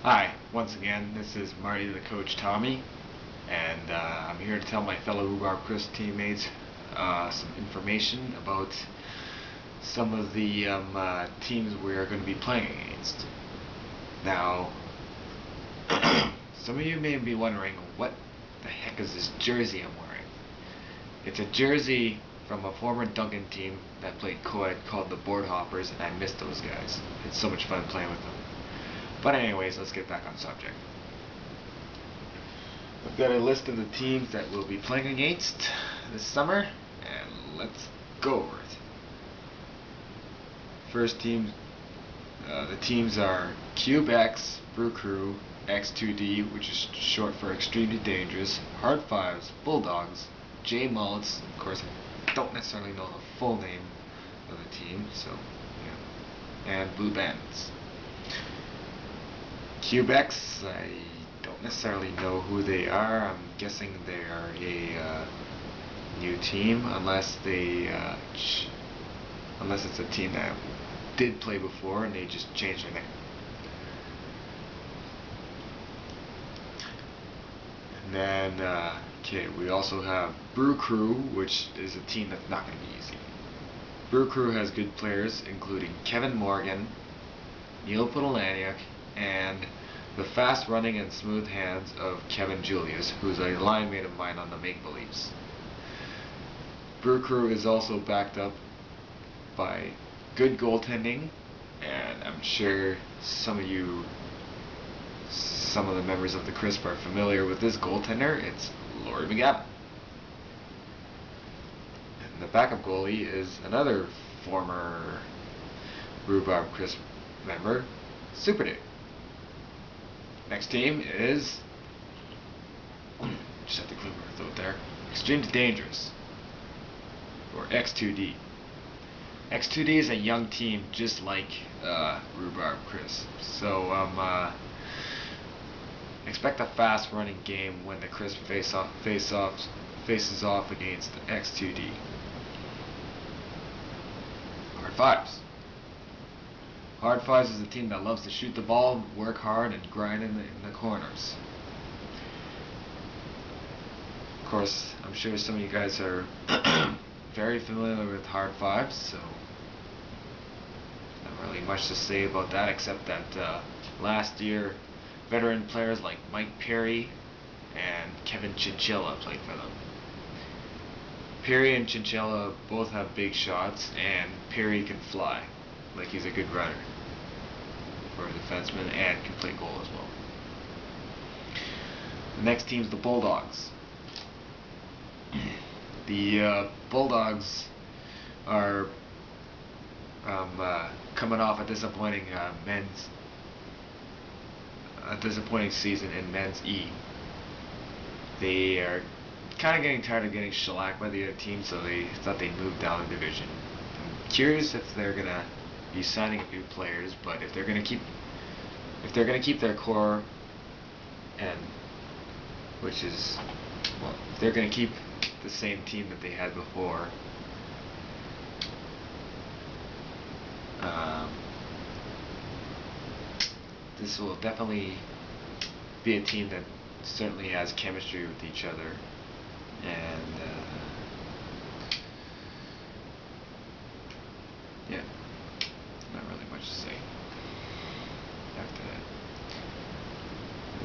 Hi, once again, this is Marty the Coach Tommy, and I'm here to tell my fellow Rhubarb Chris teammates some information about some of the teams we are going to be playing against. Now, some of you may be wondering, what the heck is this jersey I'm wearing? It's a jersey from a former Duncan team that played co-ed called the Board Hoppers, and I miss those guys. It's so much fun playing with them. But anyways, let's get back on subject. I've got a list of the teams that we'll be playing against this summer, and let's go over it. First team, the teams are Cube X, Brew Crew, X2D, which is short for Extremely Dangerous, Hard Fives, Bulldogs, J Mullets. Of course, I don't necessarily know the full name of the team, so yeah, and Blue Bandits. Cubex, I don't necessarily know who they are. I'm guessing they are a new team, unless unless it's a team that did play before and they just changed their name. And then, okay, we also have Brew Crew, which is a team that's not going to be easy. Brew Crew has good players, including Kevin Morgan, Neil Podolaniuk, and the fast running and smooth hands of Kevin Julius, who's a line mate of mine on the Make Believes. Brew Crew is also backed up by good goaltending, and I'm sure some of the members of the Crisp are familiar with this goaltender. It's Laurie McGavin. And the backup goalie is another former Rhubarb Crisp member, Super Dave. Next team is, just have to clear my throat there, Extremely Dangerous, or X2D. X2D is a young team just like Rhubarb Chris. So expect a fast running game when the Crisp faces off against X2D. Hard Fives. Hard Fives is a team that loves to shoot the ball, work hard, and grind in the corners. Of course, I'm sure some of you guys are very familiar with Hard Fives, so not really much to say about that, except that last year veteran players like Mike Perry and Kevin Chinchilla played for them. Perry and Chinchilla both have big shots, and Perry can fly. Like, he's a good runner for a defenseman and can play goal as well. The next team's the Bulldogs. The Bulldogs are coming off a disappointing season in men's E. They are kind of getting tired of getting shellacked by the other team, so they thought they'd move down the division. I'm curious if they're gonna be signing new players, but if they're gonna keep their core, and if they're gonna keep the same team that they had before, this will definitely be a team that certainly has chemistry with each other, and yeah, not really much to say after that.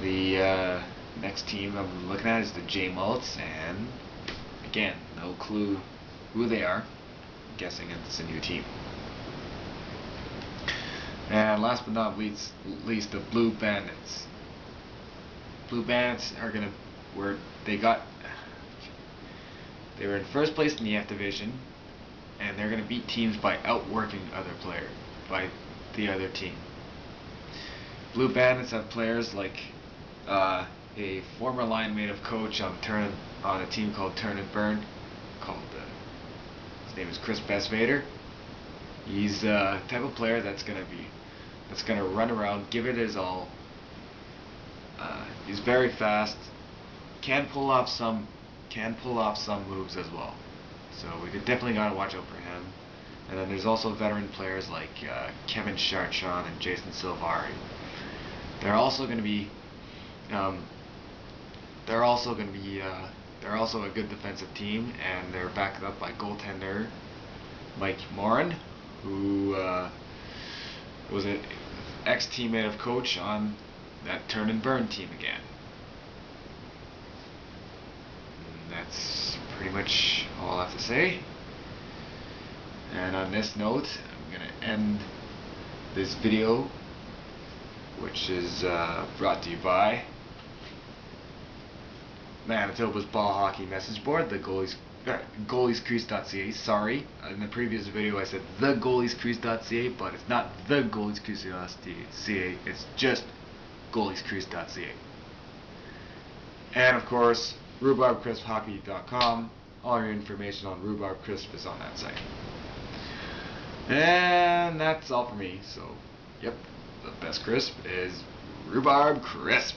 The next team I'm looking at is the J Mullets, and again, no clue who they are. I'm guessing it's a new team. And last but not least, the Blue Bandits. Blue Bandits are they were in first place in the F division, and they're gonna beat teams by outworking the other team. Blue Bandits have players like a former line mate of coach on a team called Turn and Burn, his name is Chris Bestvader. He's the type of player that's gonna run around, give it his all. He's very fast, can pull off some moves as well. So we definitely gotta watch out for him. And then there's also veteran players like Kevin Charchon and Jason Silvari They're also going to be they're also going to be they're also a good defensive team, and they're backed up by goaltender Mike Morin, who was an ex-teammate of Coach on that turn and burn team again. And that's pretty much all I have to say. And on this note, I'm going to end this video, which is brought to you by Manitoba's Ball Hockey Message Board, the goaliescrease.ca. Sorry, in the previous video I said the goaliescrease.ca, but it's not the goaliescrease.ca, it's just goaliescrease.ca. And of course, rhubarbcrisphockey.com. All your information on Rhubarb Crisp is on that site. And that's all for me. So, yep, the best crisp is Rhubarb Crisp.